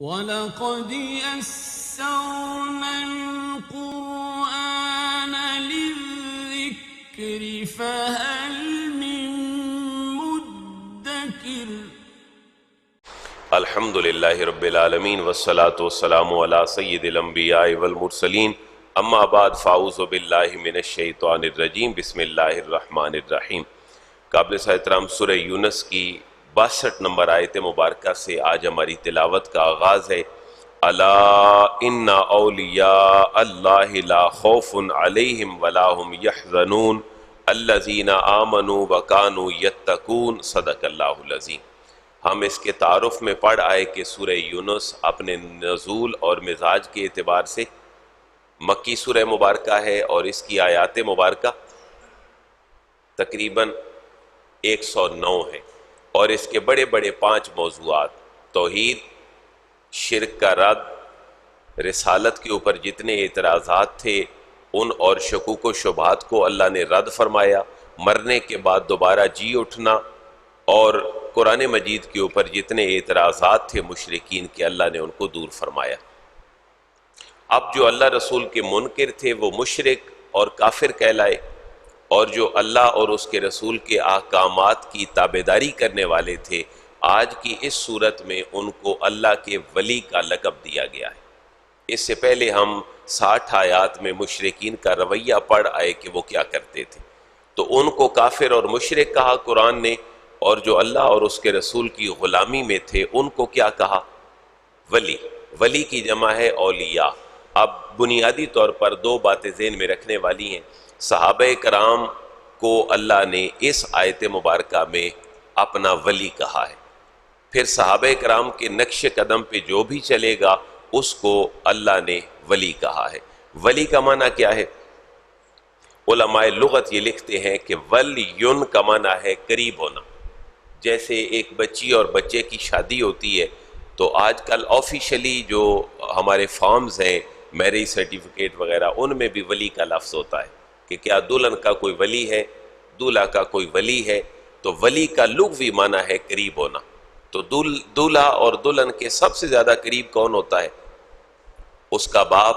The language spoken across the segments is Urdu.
وَلَقَدْ يَسَّرْنَا الْقُرْآنَ لِلذِّكْرِ فَهَلْ مِن مُّدَّكِرٍ۔ الحمد للہ رب العالمین والصلاة والسلام علی سید الانبیاء والمرسلین، اما بعد فاعوذ باللہ من الشیطان الرجیم، بسم اللہ الرحمن الرحیم۔ قابل احترام سورہ یونس کی 62 نمبر آیت مبارکہ سے آج ہماری تلاوت کا آغاز ہے۔ الا ان اولیاء اللہ لا خوف علیہم ولا هم یحزنون الذین آمنوا وکانوا یتقون، صدق اللہ العظیم۔ ہم اس کے تعارف میں پڑھ آئے کہ سورہ یونس اپنے نزول اور مزاج کے اعتبار سے مکی سورہ مبارکہ ہے، اور اس کی آیات مبارکہ تقریباً 109 ہے، اور اس کے بڑے بڑے 5 موضوعات: توحید، شرک کا رد، رسالت کے اوپر جتنے اعتراضات تھے ان اور شکوک و شبہات کو اللہ نے رد فرمایا، مرنے کے بعد دوبارہ جی اٹھنا، اور قرآن مجید کے اوپر جتنے اعتراضات تھے مشرکین کے، اللہ نے ان کو دور فرمایا۔ اب جو اللہ رسول کے منکر تھے وہ مشرک اور کافر کہلائے، اور جو اللہ اور اس کے رسول کے احکامات کی تابعداری کرنے والے تھے، آج کی اس صورت میں ان کو اللہ کے ولی کا لقب دیا گیا ہے۔ اس سے پہلے ہم 60 آیات میں مشرکین کا رویہ پڑھ آئے کہ وہ کیا کرتے تھے، تو ان کو کافر اور مشرک کہا قرآن نے، اور جو اللہ اور اس کے رسول کی غلامی میں تھے ان کو کیا کہا؟ ولی۔ ولی کی جمع ہے اولیاء۔ اب بنیادی طور پر 2 باتیں ذہن میں رکھنے والی ہیں۔ صحابہ کرام کو اللہ نے اس آیت مبارکہ میں اپنا ولی کہا ہے، پھر صحابہ کرام کے نقش قدم پہ جو بھی چلے گا اس کو اللہ نے ولی کہا ہے۔ ولی کا معنی کیا ہے؟ علماء لغت یہ لکھتے ہیں کہ ولیٌ کا معنی ہے قریب ہونا۔ جیسے ایک بچی اور بچے کی شادی ہوتی ہے تو آج کل آفیشلی جو ہمارے فارمز ہیں، میرج سرٹیفکیٹ وغیرہ، ان میں بھی ولی کا لفظ ہوتا ہے کہ کیا دلہن کا کوئی ولی ہے، دولہا کا کوئی ولی ہے۔ تو ولی کا لغوی معنی ہے قریب ہونا۔ تو دولہا اور دلہن کے سب سے زیادہ قریب کون ہوتا ہے؟ اس کا باپ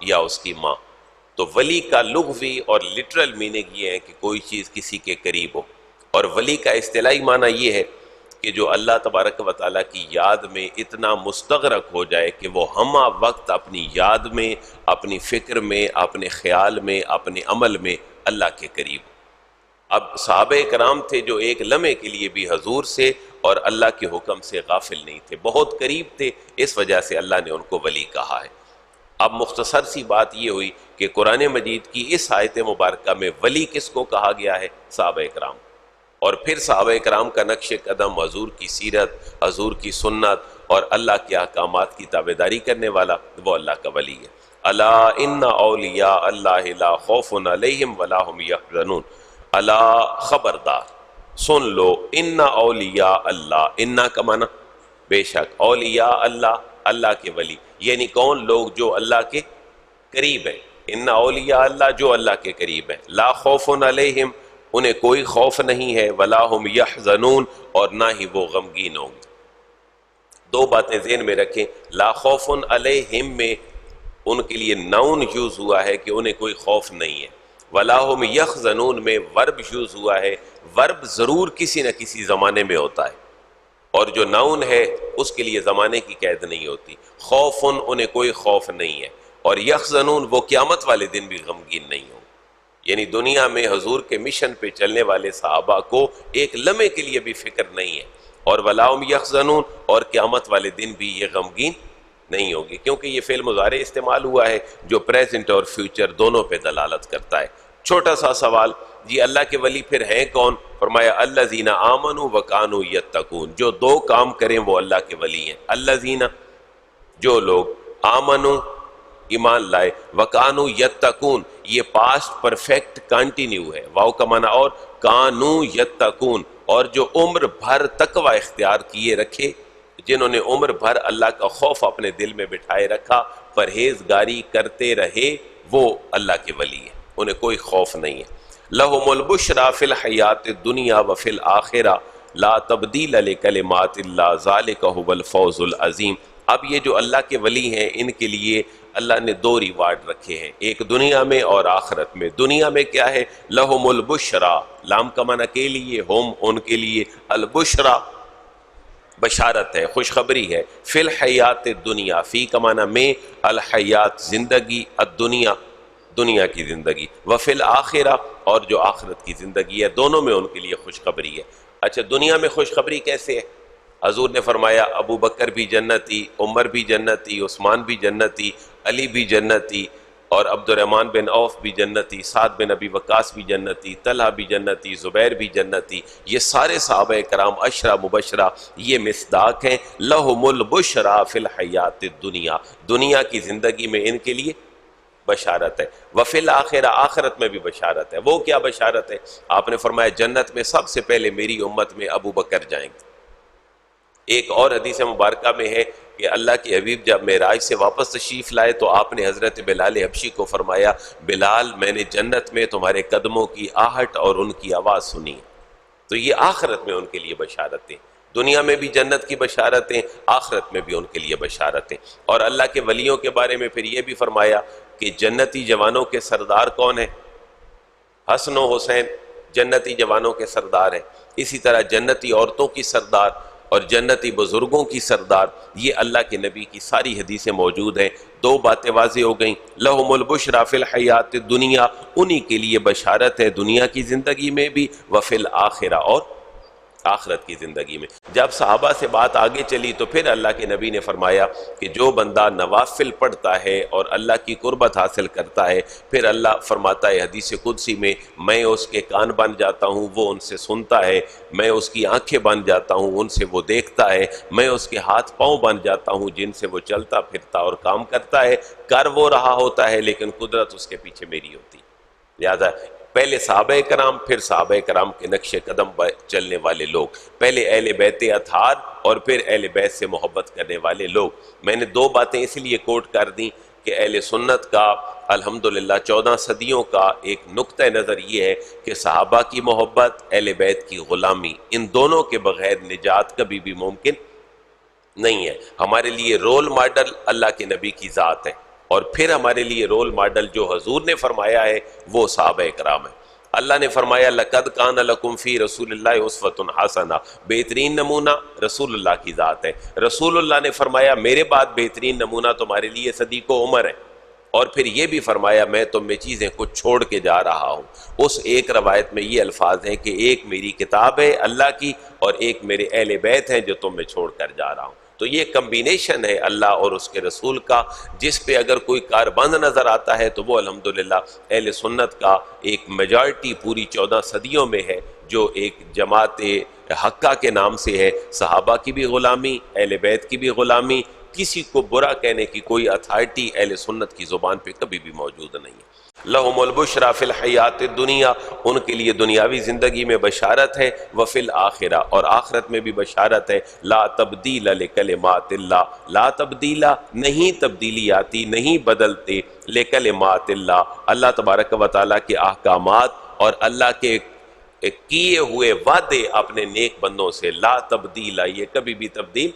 یا اس کی ماں۔ تو ولی کا لغوی اور لٹرل میننگ یہ ہے کہ کوئی چیز کسی کے قریب ہو، اور ولی کا اصطلاحی معنی یہ ہے کہ جو اللہ تبارک و تعالیٰ کی یاد میں اتنا مستغرق ہو جائے کہ وہ ہمہ وقت اپنی یاد میں، اپنی فکر میں، اپنے خیال میں، اپنے عمل میں اللہ کے قریب۔ اب صحابہ کرام تھے جو ایک لمحے کے لیے بھی حضور سے اور اللہ کے حکم سے غافل نہیں تھے، بہت قریب تھے، اس وجہ سے اللہ نے ان کو ولی کہا ہے۔ اب مختصر سی بات یہ ہوئی کہ قرآن مجید کی اس آیت مبارکہ میں ولی کس کو کہا گیا ہے؟ صحابہ کرام۔ اور پھر صحابہ کرام کا نقش قدم، حضور کی سیرت، حضور کی سنت اور اللہ کے احکامات کی تابعداری کرنے والا، وہ اللہ کا ولی ہے۔ الا ان اولیاء اللہ لا خوف علیہم ولا هم یحزنون، الا خبردار، سن لو، ان اولیاء اللہ، ان کا معنی بے شک، اولیاء اللہ، اللہ کے ولی، یعنی کون؟ لوگ جو اللہ کے قریب ہیں۔ ان اولیاء اللہ، جو اللہ کے قریب ہیں، لا خوف علیہم، انہیں کوئی خوف نہیں ہے، ولا هم یحزنون، اور نہ ہی وہ غمگین ہوں گے۔ 2 باتیں ذہن میں رکھیں، لا خوف علیہم میں ان کے لیے ناؤن یوز ہوا ہے کہ انہیں کوئی خوف نہیں ہے، ولا هم یحزنون میں ورب یوز ہوا ہے۔ ورب ضرور کسی نہ کسی زمانے میں ہوتا ہے، اور جو ناؤن ہے اس کے لیے زمانے کی قید نہیں ہوتی۔ خوف، انہیں کوئی خوف نہیں ہے، اور یحزنون، وہ قیامت والے دن بھی غمگین نہیں ہوں۔ یعنی دنیا میں حضور کے مشن پہ چلنے والے صحابہ کو ایک لمحے کے لیے بھی فکر نہیں ہے، اور ولا هم یحزنون، اور قیامت والے دن بھی یہ غمگین نہیں ہوگی، کیونکہ یہ فعل مضارع استعمال ہوا ہے جو پریزنٹ اور فیوچر دونوں پہ دلالت کرتا ہے۔ چھوٹا سا سوال، جی اللہ کے ولی پھر ہیں کون؟ فرمایا الذین آمنوا وکانوا یتقون، جو 2 کام کریں وہ اللہ کے ولی ہیں۔ الذین، جو لوگ، آمنوا، ایمان لائے، وکانوا یتقون، یہ پاسٹ پرفیکٹ کنٹینیو ہے، واو کا معنی اور، کانوا یتقون، اور جو عمر بھر تقوی اختیار کیے رکھے، جنہوں نے عمر بھر اللہ کا خوف اپنے دل میں بٹھائے رکھا، پرہیزگاری کرتے رہے، وہ اللہ کے ولی ہیں، انہیں کوئی خوف نہیں ہے۔ لہم البشریٰ فی الحیات الدنیا وفی الآخرہ لا تبدیل لکلمات اللہ ذالک هو الفوز العظیم، اب یہ جو اللہ کے ولی ہیں ان کے لیے اللہ نے دو ریوارڈ رکھے ہیں، ایک دنیا میں اور آخرت میں۔ دنیا میں کیا ہے؟ لہم البشرا، لام کا معنی کے لیے، ہم ان کے لیے، البشرا بشارت ہے، خوشخبری ہے، فی الحیات الدنیا، فی کا معنی میں، الحیات زندگی، الدنیا دنیا کی زندگی، وفی الآخرہ اور جو آخرت کی زندگی ہے، دونوں میں ان کے لیے خوشخبری ہے۔ اچھا دنیا میں خوشخبری کیسے ہے؟ حضور نے فرمایا ابو بکر بھی جنتی، عمر بھی جنتی، عثمان بھی جنتی، علی بھی جنتی، اور عبد الرحمن بن عوف بھی جنتی، سعد بن ابی وقاص بھی جنتی، طلحہ بھی جنتی، زبیر بھی جنتی۔ یہ سارے صحابہ کرام عشرہ مبشرہ یہ مصداق ہیں، لہم البشرا فی الحیات الدنیا، دنیا کی زندگی میں ان کے لیے بشارت ہے، وفی الآخرہ آخرت میں بھی بشارت ہے۔ وہ کیا بشارت ہے؟ آپ نے فرمایا جنت میں سب سے پہلے میری امت میں ابو بکر جائیں گے۔ ایک اور حدیث مبارکہ میں ہے کہ اللہ کے حبیب جب معراج سے واپس تشریف لائے تو آپ نے حضرت بلال حبشی کو فرمایا بلال میں نے جنت میں تمہارے قدموں کی آہٹ اور ان کی آواز سنی۔ تو یہ آخرت میں ان کے لیے بشارتیں، دنیا میں بھی جنت کی بشارتیں، آخرت میں بھی ان کے لیے بشارتیں۔ اور اللہ کے ولیوں کے بارے میں پھر یہ بھی فرمایا کہ جنتی جوانوں کے سردار کون ہیں؟ حسن و حسین جنتی جوانوں کے سردار ہیں۔ اسی طرح جنتی عورتوں کی سردار اور جنتی بزرگوں کی سردار، یہ اللہ کے نبی کی ساری حدیثیں موجود ہیں۔ دو باتیں واضح ہو گئیں، لہم البشرا فی الحیات الدنیا، انہی کے لیے بشارت ہے دنیا کی زندگی میں بھی، وفی الآخرہ اور آخرت کی زندگی میں۔ جب صحابہ سے بات آگے چلی تو پھر اللہ کے نبی نے فرمایا کہ جو بندہ نوافل پڑھتا ہے اور اللہ کی قربت حاصل کرتا ہے، پھر اللہ فرماتا ہے حدیث قدسی میں میں اس کے کان بن جاتا ہوں، وہ ان سے سنتا ہے، میں اس کی آنکھیں بن جاتا ہوں، ان سے وہ دیکھتا ہے، میں اس کے ہاتھ پاؤں بن جاتا ہوں جن سے وہ چلتا پھرتا اور کام کرتا ہے۔ کر وہ رہا ہوتا ہے لیکن قدرت اس کے پیچھے میری ہوتی ہے۔ لہذا پہلے صحابہ کرام، پھر صحابہ کرام کے نقش قدم پر چلنے والے لوگ، پہلے اہل بیت اطہار اور پھر اہل بیت سے محبت کرنے والے لوگ۔ میں نے دو باتیں اس لیے کوٹ کر دیں کہ اہل سنت کا الحمدللہ 14 صدیوں کا ایک نقطہ نظر یہ ہے کہ صحابہ کی محبت، اہل بیت کی غلامی، ان دونوں کے بغیر نجات کبھی بھی ممکن نہیں ہے۔ ہمارے لیے رول ماڈل اللہ کے نبی کی ذات ہے، اور پھر ہمارے لیے رول ماڈل جو حضور نے فرمایا ہے وہ صحابہ کرام ہیں۔ اللہ نے فرمایا لَقَدْ كَانَ لَكُمْ فِي رَسُولِ اللَّهِ أُسْوَةٌ حَسَنَةٌ، بہترین نمونہ رسول اللہ کی ذات ہے۔ رسول اللہ نے فرمایا میرے بعد بہترین نمونہ تمہارے لیے صدیق و عمر ہے، اور پھر یہ بھی فرمایا میں تم میں چیزیں کچھ چھوڑ کے جا رہا ہوں۔ اس ایک روایت میں یہ الفاظ ہیں کہ ایک میری کتاب ہے اللہ کی اور ایک میرے اہل بیت ہیں جو تم میں چھوڑ کر جا رہا ہوں۔ تو یہ کمبینیشن ہے اللہ اور اس کے رسول کا، جس پہ اگر کوئی کاربند نظر آتا ہے تو وہ الحمدللہ اہل سنت کا ایک میجارٹی پوری 14 صدیوں میں ہے، جو ایک جماعت حقہ کے نام سے ہے۔ صحابہ کی بھی غلامی، اہل بیت کی بھی غلامی، کسی کو برا کہنے کی کوئی اتھارٹی اہل سنت کی زبان پہ کبھی بھی موجود نہیں ہے۔ لہم البشرا فی الحیات الدنیا، ان کے لیے دنیاوی زندگی میں بشارت ہے، وفی الآخرہ اور آخرت میں بھی بشارت ہے۔ لا تبدیل لکلمات اللہ، لا تبدیل نہیں تبدیلی آتی، نہیں بدلتے، لکلمات اللہ اللہ تبارک و تعالیٰ کے احکامات اور اللہ کے کیے ہوئے وعدے اپنے نیک بندوں سے، لا تبدیل، یہ کبھی بھی تبدیل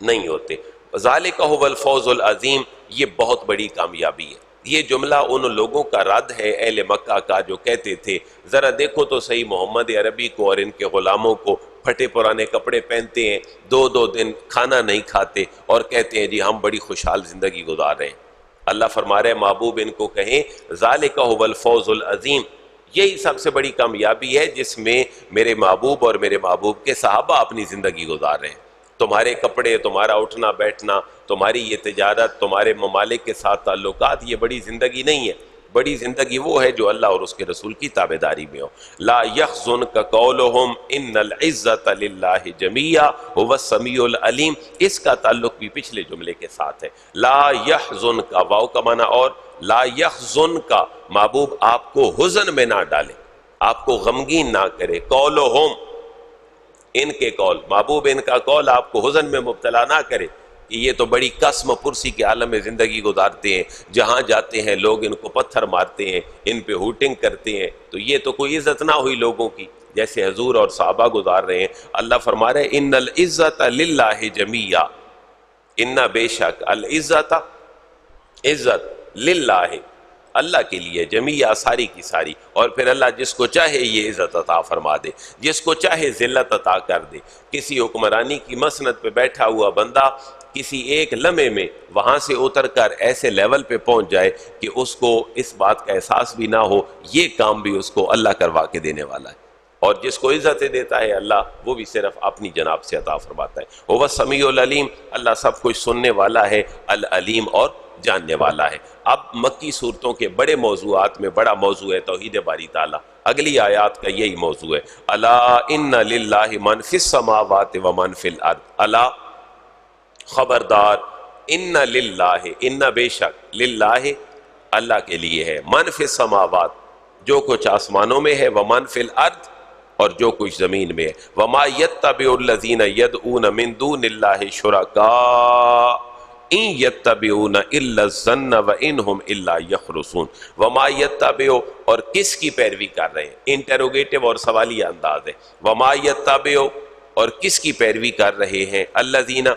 نہیں ہوتے۔ ذالک هو الفوز العظیم، یہ بہت بڑی کامیابی ہے۔ یہ جملہ ان لوگوں کا رد ہے اہل مکہ کا جو کہتے تھے ذرا دیکھو تو صحیح محمد عربی کو اور ان کے غلاموں کو، پھٹے پرانے کپڑے پہنتے ہیں، 2 دن کھانا نہیں کھاتے اور کہتے ہیں جی ہم بڑی خوشحال زندگی گزار رہے ہیں۔ اللہ فرما رہے محبوب ان کو کہیں ذالک هو الفوز العظیم، یہی سب سے بڑی کامیابی ہے جس میں میرے محبوب اور میرے محبوب کے صحابہ اپنی زندگی گزار رہے ہیں۔ تمہارے کپڑے، تمہارا اٹھنا بیٹھنا، تمہاری یہ تجارت، تمہارے ممالک کے ساتھ تعلقات، یہ بڑی زندگی نہیں ہے۔ بڑی زندگی وہ ہے جو اللہ اور اس کے رسول کی تابعداری میں ہو۔ لا يحزنک قولہم ان العزت للہ جمیعا هو السمیع العلیم، اس کا تعلق بھی پچھلے جملے کے ساتھ ہے۔ لا يحزنک، واو کا معنی اور، لا يحزنک، محبوب آپ کو حزن میں نہ ڈالے، آپ کو غمگین نہ کرے، قولہم ان کے قول، محبوب ان کا قول آپ کو حزن میں مبتلا نہ کرے کہ یہ تو بڑی قسم پرسی کے عالم میں زندگی گزارتے ہیں، جہاں جاتے ہیں لوگ ان کو پتھر مارتے ہیں، ان پہ ہوٹنگ کرتے ہیں، تو یہ تو کوئی عزت نہ ہوئی لوگوں کی جیسے حضور اور صحابہ گزار رہے ہیں۔ اللہ فرما رہے ان العزت للہ جمیعا، انا بے شک العزت، عزت للہ اللہ کے لیے، جمیع ساری کی ساری، اور پھر اللہ جس کو چاہے یہ عزت عطا فرما دے، جس کو چاہے ذلت عطا کر دے۔ کسی حکمرانی کی مسند پہ بیٹھا ہوا بندہ کسی ایک لمحے میں وہاں سے اتر کر ایسے لیول پہ پہنچ جائے کہ اس کو اس بات کا احساس بھی نہ ہو، یہ کام بھی اس کو اللہ کروا کے دینے والا ہے۔ اور جس کو عزتیں دیتا ہے اللہ، وہ بھی صرف اپنی جناب سے عطا فرماتا ہے۔ وہ سمیع العلیم، اللہ سب کچھ سننے والا ہے، العلیم اور جاننے والا ہے۔ اب مکی صورتوں کے بڑے موضوعات میں بڑا موضوع ہے توحید باری تعالیٰ۔ اگلی آیات کا یہی موضوع ہے، الا ان للہ من فی السماوات و من فی الارض، الا خبردار، ان للہ، ان بے شک، للہ اللہ کے لیے ہے، من فی السماوات جو کچھ آسمانوں میں ہے، و من فی الارض اور جو کچھ زمین میں ہے، وما یتبع الذین یدعون من دون اللہ شرکاء ان یتبعون الا الظن وانہم الا یخرصون۔ وما یتبع، اور کس کی پیروی کر رہے ہیں، انٹروگیٹو اور سوالیہ انداز ہے، وما یتبع اور کس کی پیروی کر رہے ہیں، الذین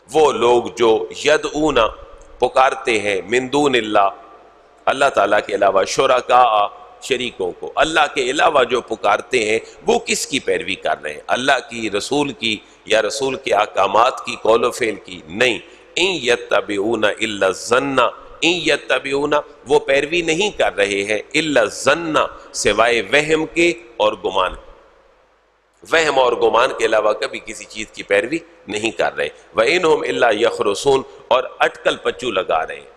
وہ لوگ جو یدعون پکارتے ہیں، من دون اللہ اللہ تعالیٰ کے علاوہ، شرکاء شریکوں کو، اللہ کے علاوہ جو پکارتے ہیں وہ کس کی پیروی کر رہے ہیں، اللہ کی، رسول کی، یا رسول کے احکامات کی، قول و فعل کی؟ نہیں، ان یتبعون الا الظن، ان یتبعون وہ پیروی نہیں کر رہے ہیں، الا الظن سوائے وہم کے اور گمان، وہم اور گمان کے علاوہ کبھی کسی چیز کی پیروی نہیں کر رہے۔ وَإِنْهُمْ إِلَّا يَخْرُصُونَ اور اٹکل پچو لگا رہے ہیں،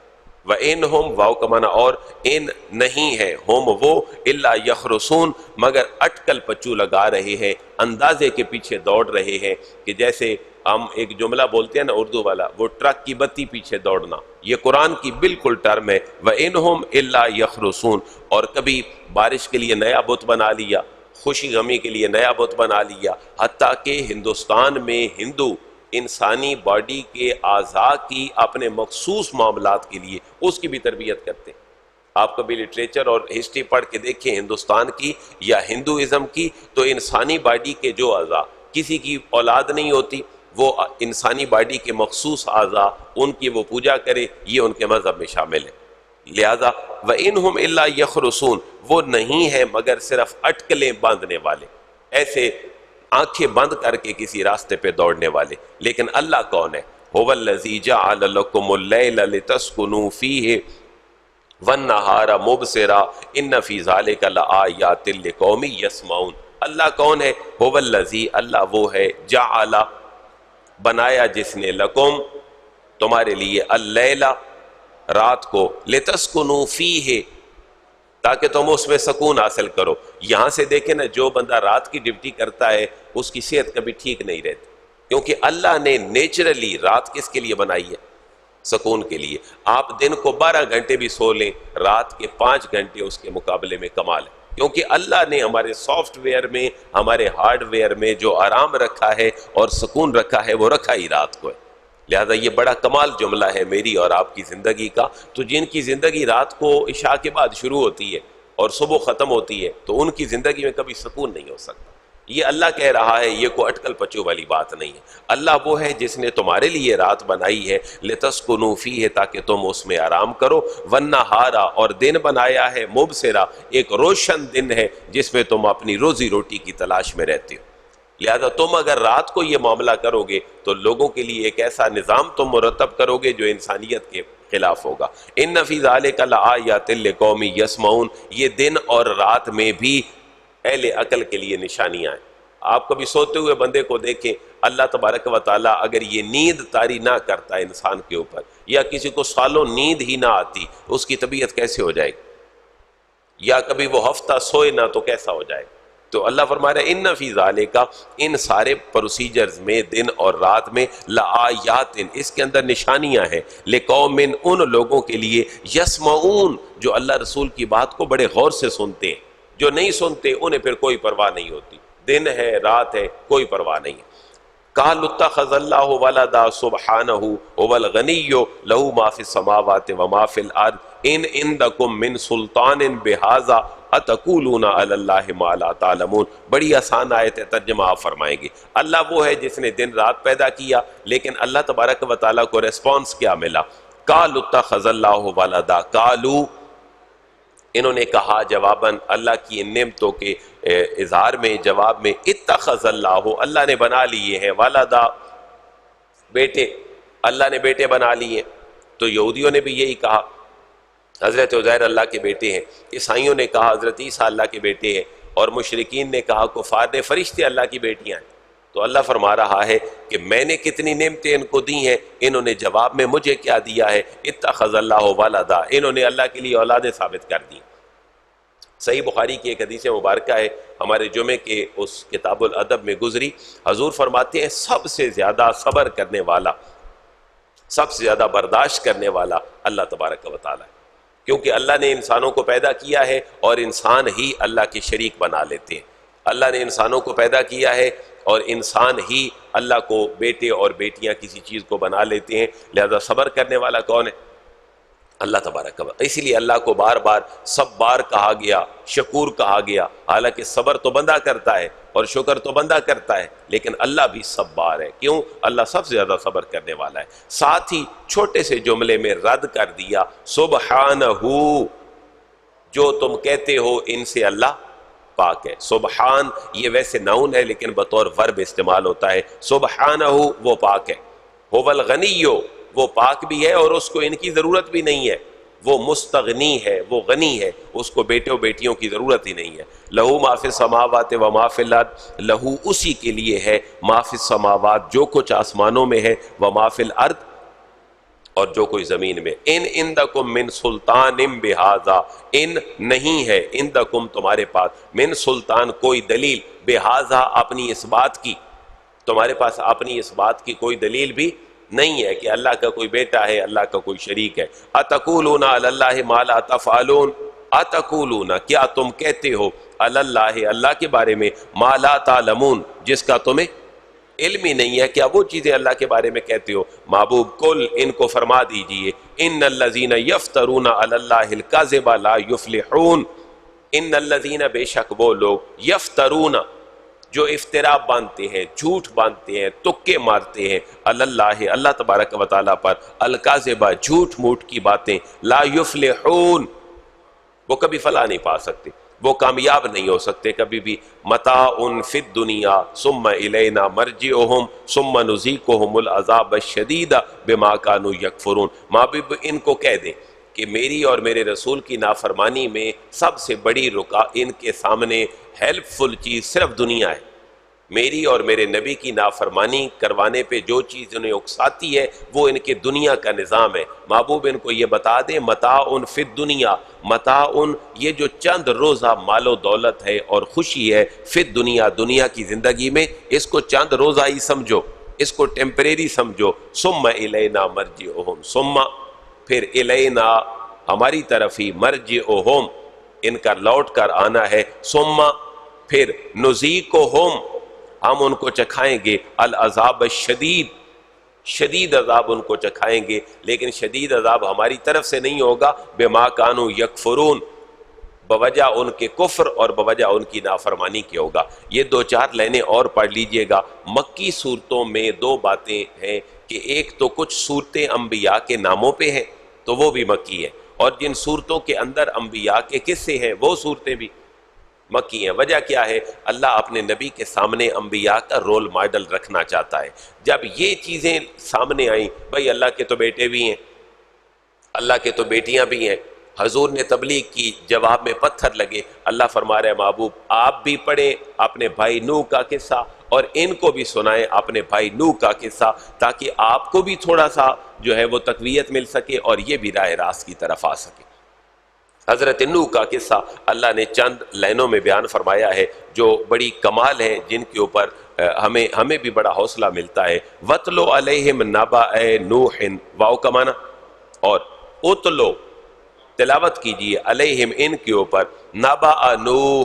وَإِنْهُمْ واو کا معنی اور، ان نہیں ہے، ہم وہ، إِلَّا يَخْرُصُونَ مگر اٹکل پچو لگا رہے ہیں، اندازے کے پیچھے دوڑ رہے ہیں، کہ جیسے ہم ایک جملہ بولتے ہیں نا اردو والا، وہ ٹرک کی بتی پیچھے دوڑنا، یہ قرآن کی بالکل ٹرم ہے، وَإِنْهُمْ إِلَّا يَخْرُصُونَ اور کبھی بارش کے لیے نیا بت بنا لیا، خوشی غمی کے لیے نیا بت بنا لیا، حتیٰ کہ ہندوستان میں ہندو انسانی باڈی کے اعضاء کی اپنے مخصوص معاملات کے لیے اس کی بھی تربیت کرتے ہیں۔ آپ کبھی لٹریچر اور ہسٹری پڑھ کے دیکھیں ہندوستان کی یا ہندوازم کی، تو انسانی باڈی کے جو اعضاء، کسی کی اولاد نہیں ہوتی، وہ انسانی باڈی کے مخصوص اعضاء ان کی وہ پوجا کرے، یہ ان کے مذہب میں شامل ہے۔ لہذا وَإِنْهُمْ إِلَّا يَخْرُصُونَ وہ نہیں ہے مگر صرف اٹکلیں باندھنے والے، ایسے آنکھیں بند کر کے کسی راستے پہ دوڑنے والے۔ لیکن اللہ کون ہے؟ هُوَ الَّذِي جَعَلَ لَكُمُ اللَّيْلَ لِتَسْكُنُوا فِيهِ وَالنَّهَارَ مُبْصِرًا إِنَّ فِي ذَلِكَ لَآيَاتٍ لِقَوْمٍ يَسْمَعُونَ۔ اللہ کون ہے؟ هُوَ الَّذِي اللہ وہ ہے، جَعَلَ بنایا جس نے، لکم تمہارے لیے، اللیلہ رات کو، لتسکنوا فیہ تاکہ تم اس میں سکون حاصل کرو۔ یہاں سے دیکھیں نا، جو بندہ رات کی ڈیوٹی کرتا ہے اس کی صحت کبھی ٹھیک نہیں رہتی، کیونکہ اللہ نے نیچرلی رات کس کے لیے بنائی ہے؟ سکون کے لیے۔ آپ دن کو 12 گھنٹے بھی سو لیں، رات کے 5 گھنٹے اس کے مقابلے میں کمال ہے، کیونکہ اللہ نے ہمارے سافٹ ویئر میں، ہمارے ہارڈ ویئر میں جو آرام رکھا ہے اور سکون رکھا ہے وہ رکھا ہی رات کو ہے۔ لہذا یہ بڑا کمال جملہ ہے میری اور آپ کی زندگی کا۔ تو جن کی زندگی رات کو عشاء کے بعد شروع ہوتی ہے اور صبح ختم ہوتی ہے، تو ان کی زندگی میں کبھی سکون نہیں ہو سکتا۔ یہ اللہ کہہ رہا ہے، یہ کوئی اٹکل پچو والی بات نہیں ہے۔ اللہ وہ ہے جس نے تمہارے لیے رات بنائی ہے، لتسکنوا فیہ تاکہ تم اس میں آرام کرو، والنہار اور دن بنایا ہے، مبصرا ایک روشن دن ہے جس میں تم اپنی روزی روٹی کی تلاش میں رہتے ہو۔ لہذا تم اگر رات کو یہ معاملہ کرو گے تو لوگوں کے لیے ایک ایسا نظام تم مرتب کرو گے جو انسانیت کے خلاف ہوگا۔ ان فی ذلک لآیات لقوم یسمعون یہ دن اور رات میں بھی اہل عقل کے لیے نشانیاں ہیں۔ آپ کبھی سوتے ہوئے بندے کو دیکھیں، اللہ تبارک و تعالیٰ اگر یہ نیند طاری نہ کرتا انسان کے اوپر، یا کسی کو سالوں نیند ہی نہ آتی، اس کی طبیعت کیسے ہو جائے گی؟ یا کبھی وہ ہفتہ سوئے نہ تو کیسا ہو جائے گا؟ تو اللہ فرما رہا ہے ان فی ذالک ان سارے پروسیجرز میں، دن اور رات میں، لآیات اس کے اندر نشانیاں ہیں، لقوم ان لوگوں کے لیے، یسمعون جو اللہ رسول کی بات کو بڑے غور سے سنتے ہیں۔ جو نہیں سنتے انہیں پھر کوئی پرواہ نہیں ہوتی، دن ہے رات ہے کوئی پرواہ نہیں ہے۔ قالوا اتخذ اللہ ولدا سبحانہ هو الغنی لہ ما فی السماوات وما فی الارض ان عندکم من سلطان بہذا اتقولون علی اللہ ما لا تعلمون. بڑی آسان آیت ہے, ترجمہ آپ فرمائیں گے. اللہ وہ ہے جس نے دن رات پیدا کیا, لیکن اللہ تبارک و تعالیٰ کو ریسپانس کیا ملا؟ قالوا اتخذ اللہ ولدا. قالوا, انہوں نے کہا جواباً اللہ کی ان نعمتوں کے اظہار میں, جواب میں, اتخذ اللہ, اللہ نے بنا لیے ہیں, ولدا, بیٹے, اللہ نے بیٹے بنا لیے. تو یہودیوں نے بھی یہی کہا حضرت عزیر اللہ کے بیٹے ہیں, عیسائیوں نے کہا حضرت عیسیٰ اللہ کے بیٹے ہیں, اور مشرکین نے کہا, کفار نے, فرشتے اللہ کی بیٹیاں ہیں. تو اللہ فرما رہا ہے کہ میں نے کتنی نعمتیں ان کو دی ہیں, انہوں نے جواب میں مجھے کیا دیا ہے؟ اتخذ اللہ ولدا, انہوں نے اللہ کے لیے اولادیں ثابت کر دی. صحیح بخاری کی ایک حدیث مبارکہ ہے, ہمارے جمعے کے اس کتاب الادب میں گزری. حضور فرماتے ہیں سب سے زیادہ صبر کرنے والا, سب سے زیادہ برداشت کرنے والا اللہ تبارک و تعالیٰ ہے, کیونکہ اللہ نے انسانوں کو پیدا کیا ہے اور انسان ہی اللہ کے شریک بنا لیتے ہیں. اللہ نے انسانوں کو پیدا کیا ہے اور انسان ہی اللہ کو بیٹے اور بیٹیاں کسی چیز کو بنا لیتے ہیں. لہذا صبر کرنے والا کون ہے؟ اللہ تبارک و تعالیٰ. اسی لیے اللہ کو بار بار صبار کہا گیا, شکور کہا گیا. حالانکہ صبر تو بندہ کرتا ہے اور شکر تو بندہ کرتا ہے, لیکن اللہ بھی صبار ہے. کیوں؟ اللہ سب سے زیادہ صبر کرنے والا ہے. ساتھ ہی چھوٹے سے جملے میں رد کر دیا, سبحانہ, جو تم کہتے ہو ان سے اللہ پاک ہے. سبحان یہ ویسے ناؤن ہے لیکن بطور ورب استعمال ہوتا ہے. سبحانہ, وہ پاک ہے. هو الغنی, وہ پاک بھی ہے اور اس کو ان کی ضرورت بھی نہیں ہے. وہ مستغنی ہے, وہ غنی ہے, اس کو بیٹے و بیٹیوں کی ضرورت ہی نہیں ہے. لہو ما فی السماوات و ما فی الارض, لہو اسی کے لیے ہے, ما فی السماوات جو کچھ آسمانوں میں ہے, و ما فی الارض اور جو کوئی زمین میں. ان عندکم من سلطان بہذا, ان نہیں ہے, عندکم تمہارے پاس, من سلطان کوئی دلیل, بہذا اپنی اس بات کی, تمہارے پاس اپنی اس بات کی کوئی دلیل بھی نہیں ہے کہ اللہ کا کوئی بیٹا ہے, اللہ کا کوئی شریک ہے. اتقولون علی اللہ ما لا تفعلون, اتقولون کیا تم کہتے ہو, علی اللہ اللہ کے بارے میں, ما لا تعلمون جس کا تمہیں علم ہی نہیں ہے. کیا وہ چیزیں اللہ کے بارے میں کہتے ہو؟ محبوب کل ان کو فرما دیجئے, ان الذین یفترون علی اللہ الکذب لا یفلحون. ان الذین, بے شک وہ لوگ, یفترون جو افترا باندھتے ہیں, جھوٹ باندھتے ہیں, تکے مارتے ہیں, علی اللہ اللہ تبارک و تعالیٰ پر, الکذب جھوٹ موٹ کی باتیں, لا یفلحون وہ کبھی فلاح نہیں پا سکتے, وہ کامیاب نہیں ہو سکتے کبھی بھی. متاع فی الدنیا ثم الینا مرجعہم ثم نذیقہم العذاب الشدید بما کانوا یکفرون. محبوب ان کو کہہ دیں کہ میری اور میرے رسول کی نافرمانی میں سب سے بڑی ان کے سامنے ہیلپ فل چیز صرف دنیا ہے. میری اور میرے نبی کی نافرمانی کروانے پہ جو چیز انہیں اکساتی ہے وہ ان کے دنیا کا نظام ہے. محبوب ان کو یہ بتا دیں, متاع فی الدنیا, متاع یہ جو چند روزہ مال و دولت ہے اور خوشی ہے, فی الدنیا دنیا کی زندگی میں, اس کو چند روزہ ہی سمجھو, اس کو ٹیمپریری سمجھو. ثم الینا مرجعہم, ثم پھر الینا ہماری طرف ہی, مرجعہم ان کا لوٹ کر آنا ہے, ثم پھر نذیقہم ہم ان کو چکھائیں گے, العذاب الشدید شدید عذاب ان کو چکھائیں گے, لیکن شدید عذاب ہماری طرف سے نہیں ہوگا, بما کانوا یکفرون بوجہ ان کے کفر اور بوجہ ان کی نافرمانی کی ہوگا. یہ دو چار لائنیں اور پڑھ لیجئے گا. مکی صورتوں میں دو باتیں ہیں کہ ایک تو کچھ صورتیں انبیاء کے ناموں پہ ہیں تو وہ بھی مکی ہیں, اور جن صورتوں کے اندر انبیاء کے قصے ہیں وہ صورتیں بھی مکی ہیں. وجہ کیا ہے؟ اللہ اپنے نبی کے سامنے انبیاء کا رول ماڈل رکھنا چاہتا ہے. جب یہ چیزیں سامنے آئیں, بھئی اللہ کے تو بیٹے بھی ہیں, اللہ کے تو بیٹیاں بھی ہیں, حضور نے تبلیغ کی, جواب میں پتھر لگے. اللہ فرما رہے محبوب آپ بھی پڑھیں اپنے بھائی نوح کا قصہ اور ان کو بھی سنائیں اپنے بھائی نوح کا قصہ, تاکہ آپ کو بھی تھوڑا سا جو ہے وہ تقویت مل سکے اور یہ بھی راہ راست کی طرف آ سکے. حضرت نوح کا قصہ اللہ نے چند لائنوں میں بیان فرمایا ہے جو بڑی کمال ہیں, جن کے اوپر ہمیں بھی بڑا حوصلہ ملتا ہے. وَاتْلُ عَلَيْهِمْ نَبَأَ نُوحٍ, واو کا معنی, اور اتلو تلاوت کیجئے, علیہم ان کے اوپر, نبأ نوح,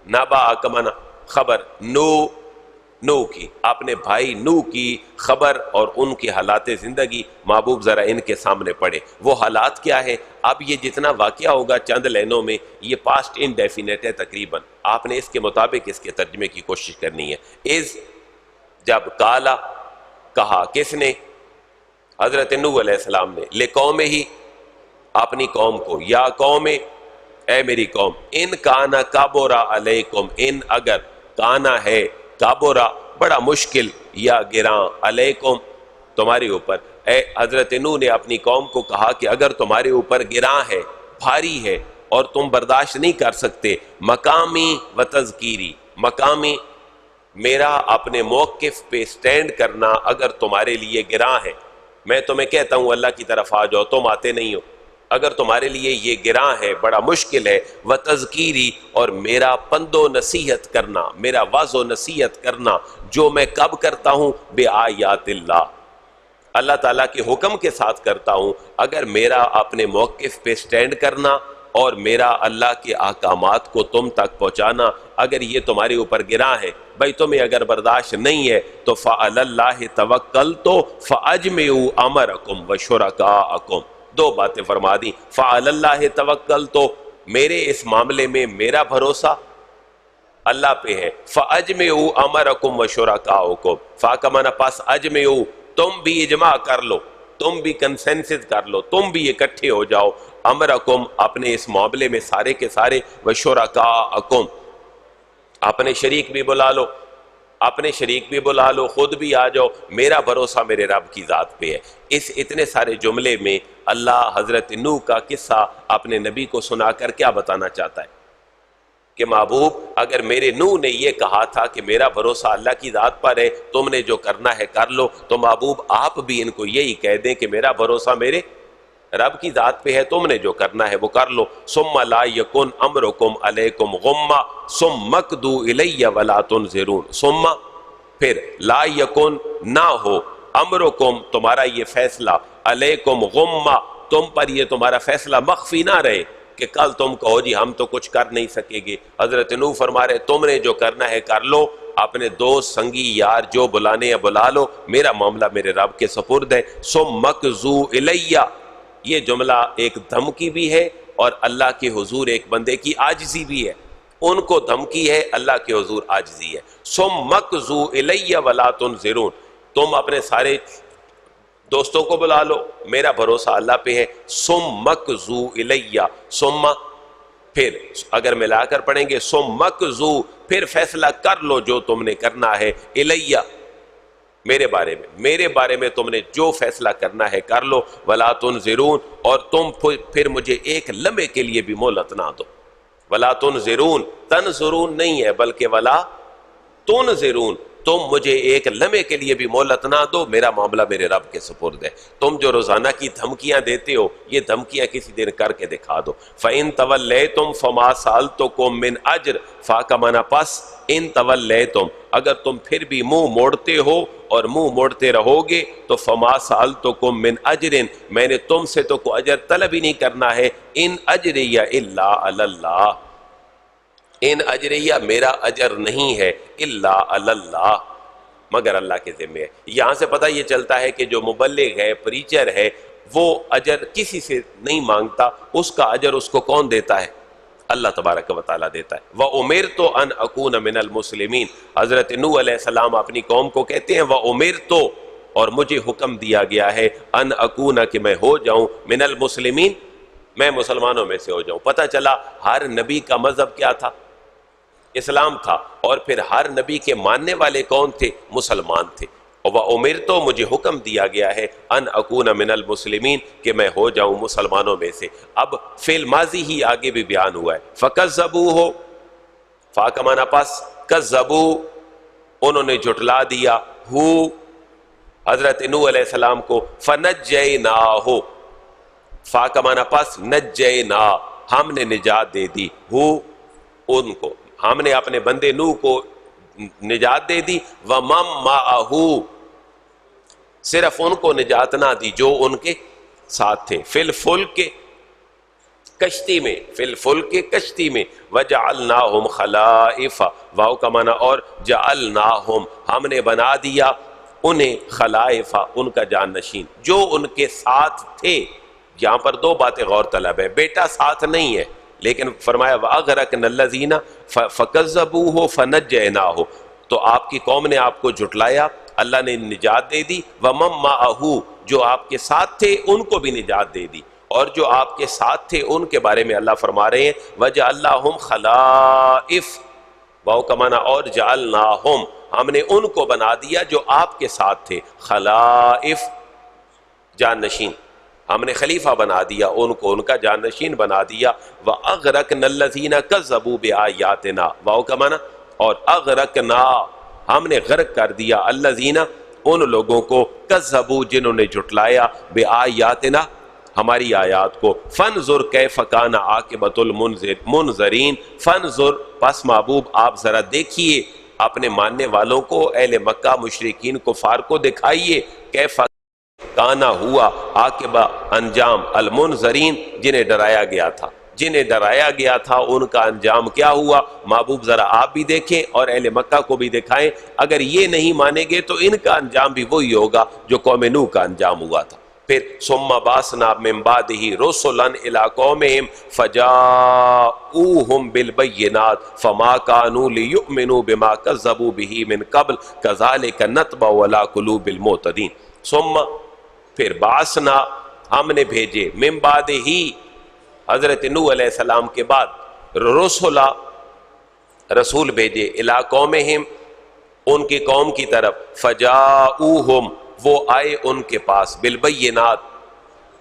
نبأ کا معنی خبر, نوح نوح کی، اپنے بھائی نوح کی خبر اور ان کی حالات زندگی محبوب ذرا ان کے سامنے پڑھے۔ وہ حالات کیا ہے؟ اب یہ جتنا واقعہ ہوگا چند لائنوں میں، یہ پاسٹ انڈیفینیٹ ہے تقریباً، آپ نے اس کے مطابق اس کے ترجمے کی کوشش کرنی ہے۔ از جب کالا کہا، کس نے؟ حضرت نوح علیہ السلام نے، لقوم ہی اپنی قوم کو، یا قوم اے میری قوم، ان کانا کابورا علیکم، ان اگر کانا ہے کابورا بڑا مشکل یا گراں علیکم تمہارے اوپر، اے حضرت نوح نے اپنی قوم کو کہا کہ اگر تمہارے اوپر گراں ہے، بھاری ہے اور تم برداشت نہیں کر سکتے، مقامی و تذکیری، مقامی میرا اپنے موقف پہ سٹینڈ کرنا اگر تمہارے لیے گراں ہے، میں تمہیں کہتا ہوں اللہ کی طرف آ جاؤ، تم آتے نہیں ہو، اگر تمہارے لیے یہ گراں ہے، بڑا مشکل ہے، و تذکیری اور میرا پند و نصیحت کرنا، میرا واضح و نصیحت کرنا جو میں کب کرتا ہوں؟ بے آیات اللہ، اللہ تعالیٰ کے حکم کے ساتھ کرتا ہوں، اگر میرا اپنے موقف پہ سٹینڈ کرنا اور میرا اللہ کے احکامات کو تم تک پہنچانا اگر یہ تمہارے اوپر گراں ہے، بھائی تمہیں اگر برداشت نہیں ہے تو فَعَلَى اللَّهِ تَوَكَّلْتُ فَأَجْمِعُوا أَمْرَكُمْ وَشُرَكَاءَكُمْ، دو باتیں فرما دی، فَعَلَى اللَّهِ تَوَكَّلْتُ میرے اس معاملے میں میرا بھروسہ اللہ پہ ہے، فَأَجْمِعُوا أَمْرَكُمْ وَشُرَكَاءَكُمْ، فَا کا معنی پاس اجمعوا، تم بھی اجماع کر لو، تم بھی کنسنسس کر لو، تم بھی اکٹھے ہو جاؤ، امرکم اپنے اس معاملے میں سارے کے سارے، وشرکاءکم اپنے شریک بھی بلا لو، اپنے شریک بھی بلا لو، خود بھی آ جاؤ، میرا بھروسہ میرے رب کی ذات پہ ہے۔ اس اتنے سارے جملے میں اللہ حضرت نوح کا قصہ اپنے نبی کو سنا کر کیا بتانا چاہتا ہے کہ محبوب اگر میرے نوح نے یہ کہا تھا کہ میرا بھروسہ اللہ کی ذات پر ہے، تم نے جو کرنا ہے کر لو، تو محبوب آپ بھی ان کو یہی کہہ دیں کہ میرا بھروسہ میرے رب کی ذات پہ ہے، تم نے جو کرنا ہے وہ کر لو۔ ثم لا یکن امرکم علیکم غمہ ثم اقضوا الی ولا تنظرون، ثم پھر لا یکن نہ ہو، امرکم تمہارا یہ فیصلہ، علیکم غمہ تم پر یہ تمہارا فیصلہ مخفی نہ رہے کہ کل تم کہو جی ہم تو کچھ کر نہیں سکیں گے۔ حضرت نوح فرما رہے تم نے جو کرنا ہے کر لو، اپنے دوست سنگی یار جو بلانے ہیں بلا لو، میرا معاملہ میرے رب کے سپرد ہے۔ ثم اقضوا الیہ، یہ جملہ ایک دھمکی بھی ہے اور اللہ کے حضور ایک بندے کی عاجزی بھی ہے، ان کو دھمکی ہے، اللہ کے حضور عاجزی ہے۔ ثم اقضوا الیہ ولا تنظرون، تم اپنے سارے دوستوں کو بلا لو، میرا بھروسہ اللہ پہ ہے۔ ثم اقضوا الیہ، ثم پھر اگر ملا کر پڑھیں گے ثم اقضوا پھر فیصلہ کر لو جو تم نے کرنا ہے، الیہ میرے بارے میں تم نے جو فیصلہ کرنا ہے کر لو، ولا تنظرون اور تم پھر مجھے ایک لمحے کے لیے بھی مہلت نہ دو۔ ولا تنظرون، تنظرون نہیں ہے بلکہ ولا تنظرون، تم مجھے ایک لمحے کے لیے بھی مہلت نہ دو، میرا معاملہ میرے رب کے سپرد ہے۔ تم جو روزانہ کی دھمکیاں دیتے ہو یہ دھمکیاں کسی دن کر کے دکھا دو۔ فَإِن تَوَلَّيْتُمْ فَمَا سَأَلْتُكُم مِّنْ أَجْرٍ، فا کا معنی پس ان تَوَلَّيْتُمْ اگر تم پھر بھی منہ موڑتے ہو اور منہ موڑتے رہو گے تو فَمَا سَأَلْتُكُم مِّنْ أَجْرٍ میں نے تم سے تو کوئی اجر طلب ہی نہیں کرنا ہے، ان اجریہ الا علی اللہ، ان اجریہ میرا اجر نہیں ہے، الا علی اللہ مگر اللہ کے ذمہ ہے۔ یہاں سے پتہ یہ چلتا ہے کہ جو مبلغ ہے، پریچر ہے، وہ اجر کسی سے نہیں مانگتا، اس کا اجر اس کو کون دیتا ہے؟ اللہ تبارک و تعالیٰ دیتا ہے۔ وَأُمِرْتُ أَنْ أَكُونَ مِنَ الْمُسْلِمِينَ، حضرت نوح علیہ السلام اپنی قوم کو کہتے ہیں وَأُمِرْتُ اور مجھے حکم دیا گیا ہے ان اکون کہ میں ہو جاؤں من المسلمین، میں مسلمانوں میں سے ہو جاؤں۔ پتہ چلا ہر نبی کا مذہب کیا تھا؟ اسلام تھا، اور پھر ہر نبی کے ماننے والے کون تھے؟ مسلمان تھے۔ وَأُمِرْتُ مجھے حکم دیا گیا ہے ان اکون من المسلمین کہ میں ہو جاؤں مسلمانوں میں سے۔ اب فعل ماضی ہی آگے بھی بیان ہوا ہے، فَكَذَّبُوهُ فا کا معنی پس کذبوا انہوں نے جھٹلا دیا، ہو حضرت نوح علیہ السلام کو، فَنَجَّيْنَاهُ فا کا معنی پس نجینا ہم نے نجات دے دی، ہو ان کو، ہم نے اپنے بندے نوح کو نجات دے دی، وَمَن مَّعَهُ صرف ان کو نجات نہ دی جو ان کے ساتھ تھے، فی الفلک کشتی میں، فی الفلک کشتی میں، وجعلناہم خلائف، واو کا معنی اور جعلناہم ہم نے بنا دیا انہیں خلائف ان کا جانشین جو ان کے ساتھ تھے. یہاں پر دو باتیں غور طلب ہے، بیٹا ساتھ نہیں ہے لیکن فرمایا وَأَغْرَقْنَا الَّذِينَ فَكَذَّبُوهُ فَنَجَّيْنَاهُ، تو آپ کی قوم نے آپ کو جھٹلایا، اللہ نے نجات دے دی. وَمَن مَّعَهُ جو آپ کے ساتھ تھے ان کو بھی نجات دے دی، اور جو آپ کے ساتھ تھے ان کے بارے میں اللہ فرما رہے ہیں وَجَعَلْنَاهُمْ خَلَائِف، واو کا معنی اور جعلناہم ہم نے ان کو بنا دیا جو آپ کے ساتھ تھے، خلائف جانشین، ہم نے خلیفہ بنا دیا ان کو، ان کا جانشین بنا دیا. وَأَغْرَقْنَا الَّذِينَ كَذَّبُوا بِآيَاتِنَا، واو کا معنی اور اغرقنا ہم نے غرق کر دیا الذین ان لوگوں کو کذبوا جنہوں نے جھٹلایا بآیاتنا ہماری آیات کو. فانظر کیف کان عاقبۃ المنذرین، فانظر پس محبوب آپ ذرا دیکھیے اپنے ماننے والوں کو، اہل مکہ مشرکین کفار کو دکھائیے کیف کانا ہوا عاقبہ انجام المنذرین جنہیں ڈرایا گیا تھا، جنہیں ڈرایا گیا تھا ان کا انجام کیا ہوا. محبوب ذرا آپ بھی دیکھیں اور اہل مکہ کو بھی دکھائیں، اگر یہ نہیں مانیں گے تو ان کا انجام بھی وہی ہوگا جو قوم نوح کا انجام ہوا تھا. پھر ثم بعثنا من بعدہ رسلا الی قومہم فجاؤوہم بالبینات فما کانوا لیؤمنوا بما کذبوا بہ من قبل کذالک نطبع علی قلوب المعتدین. ثم پھر بعثنا ہم نے بھیجے من بعد ہی حضرت نوح علیہ السلام کے بعد رسولہ رسول بھیجے الی قومہم ان کی قوم کی طرف، فجاؤوہم وہ آئے ان کے پاس بالبینات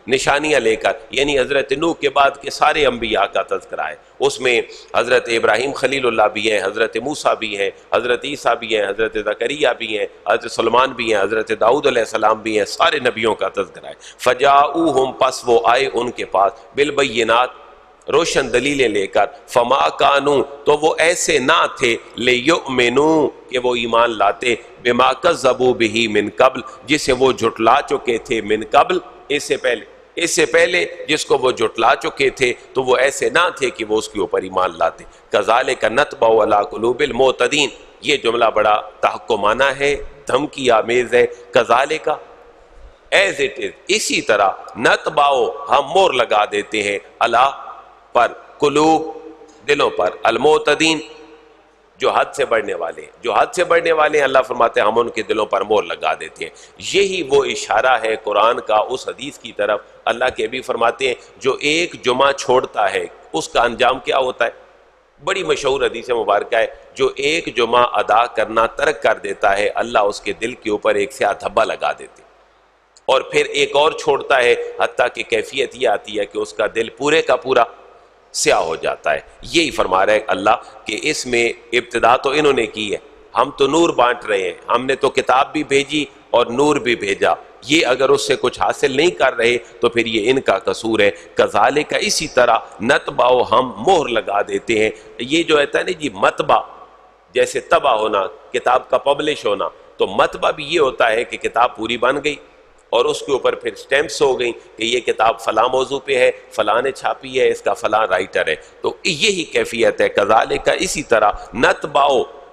نشانیاں لے کر، یعنی حضرت نوح کے بعد کے سارے انبیاء کا تذکرہ ہے. اس میں حضرت ابراہیم خلیل اللہ بھی ہیں، حضرت موسیٰ بھی ہیں، حضرت عیسیٰ بھی ہیں، حضرت زکریا بھی ہیں، حضرت سلمان بھی ہیں، حضرت داؤد علیہ السلام بھی ہیں، سارے نبیوں کا تذکرہ ہے. فجاؤوہم پس وہ آئے ان کے پاس بالبینات روشن دلیلیں لے کر، فما کانوا تو وہ ایسے نہ تھے لیؤمنوا کہ وہ ایمان لاتے، بما کذبوا بہ من قبل جسے وہ جھٹلا چکے تھے، من قبل اس سے پہلے جس کو وہ جھٹلا چکے تھے تو وہ ایسے نہ تھے کہ وہ اس کے اوپر ایمان لاتے. کذالک نطبع علی قلوب المعتدین، یہ جملہ بڑا تحکمانہ ہے، دھمکی آمیز ہے. کذالک ایز اٹ از، اسی طرح نطبع ہم مور لگا دیتے ہیں اللہ پر، قلوب دلوں پر، المعتدین جو حد سے بڑھنے والے ہیں، جو حد سے بڑھنے والے ہیں اللہ فرماتے ہیں ہم ان کے دلوں پر مور لگا دیتے ہیں. یہی وہ اشارہ ہے قرآن کا اس حدیث کی طرف، اللہ کے بھی فرماتے ہیں جو ایک جمعہ چھوڑتا ہے اس کا انجام کیا ہوتا ہے. بڑی مشہور حدیث مبارکہ ہے، جو ایک جمعہ ادا کرنا ترک کر دیتا ہے اللہ اس کے دل کے اوپر ایک سیاہ دھبا لگا دیتے، اور پھر ایک اور چھوڑتا ہے حتیٰ کہ کیفیت یہ آتی ہے کہ اس کا دل پورے کا پورا سیاہ ہو جاتا ہے. یہی فرما رہا ہے اللہ کہ اس میں ابتدا تو انہوں نے کی ہے، ہم تو نور بانٹ رہے ہیں، ہم نے تو کتاب بھی بھیجی اور نور بھی بھیجا، یہ اگر اس سے کچھ حاصل نہیں کر رہے تو پھر یہ ان کا قصور ہے. کذالک اسی طرح نطبع ہم مہر لگا دیتے ہیں. یہ جو ہے نا جی مطبع جیسے طبع ہونا، کتاب کا پبلش ہونا، تو مطبع بھی یہ ہوتا ہے کہ کتاب پوری بن گئی اور اس کے اوپر پھر سٹیمپس ہو گئیں کہ یہ کتاب فلاں موضوع پہ ہے، فلاں نے چھاپی ہے، اس کا فلاں رائٹر ہے. تو یہی کیفیت ہے. کذالک اسی طرح نطبع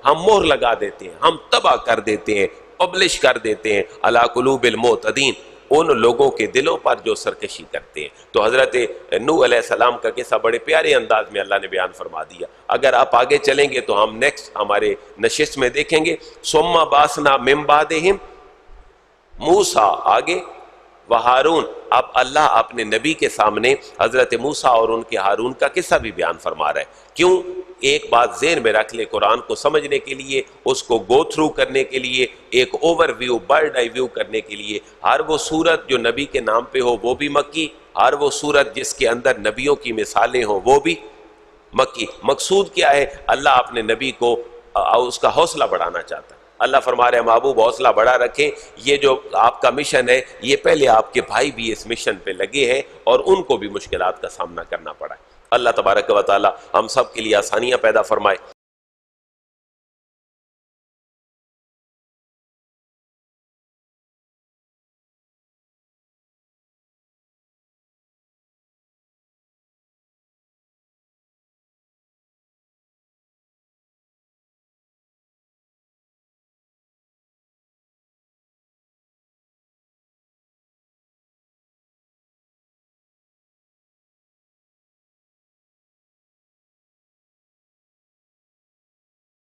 ہم مہر لگا دیتے ہیں، ہم طبع کر دیتے ہیں، پبلش کر دیتے ہیں علی قلوب المعتدین ان لوگوں کے دلوں پر جو سرکشی کرتے ہیں. تو حضرت نوح علیہ السلام کا قصہ بڑے پیارے انداز میں اللہ نے بیان فرما دیا. اگر آپ آگے چلیں گے تو ہم نیکسٹ ہمارے نشست میں دیکھیں گے ثم بعثنا من بعدہم موسیٰ آگے وہارون. اب اللہ اپنے نبی کے سامنے حضرت موسیٰ اور ان کے ہارون کا قصہ بھی بیان فرما رہا ہے. کیوں؟ ایک بات ذہن میں رکھ لے، قرآن کو سمجھنے کے لیے، اس کو گو تھرو کرنے کے لیے، ایک overview bird eye view کرنے کے لیے. ہر وہ صورت جو نبی کے نام پہ ہو وہ بھی مکی، ہر وہ صورت جس کے اندر نبیوں کی مثالیں ہوں وہ بھی مکی. مقصود کیا ہے؟ اللہ اپنے نبی کو اس کا حوصلہ بڑھانا چاہتا ہے. اللہ فرما رہے ہیں محبوب حوصلہ بڑھا رکھیں، یہ جو آپ کا مشن ہے یہ پہلے آپ کے بھائی بھی اس مشن پہ لگے ہیں اور ان کو بھی مشکلات کا سامنا کرنا پڑا ہے. اللہ تبارک و تعالی ہم سب کے لیے آسانیاں پیدا فرمائے.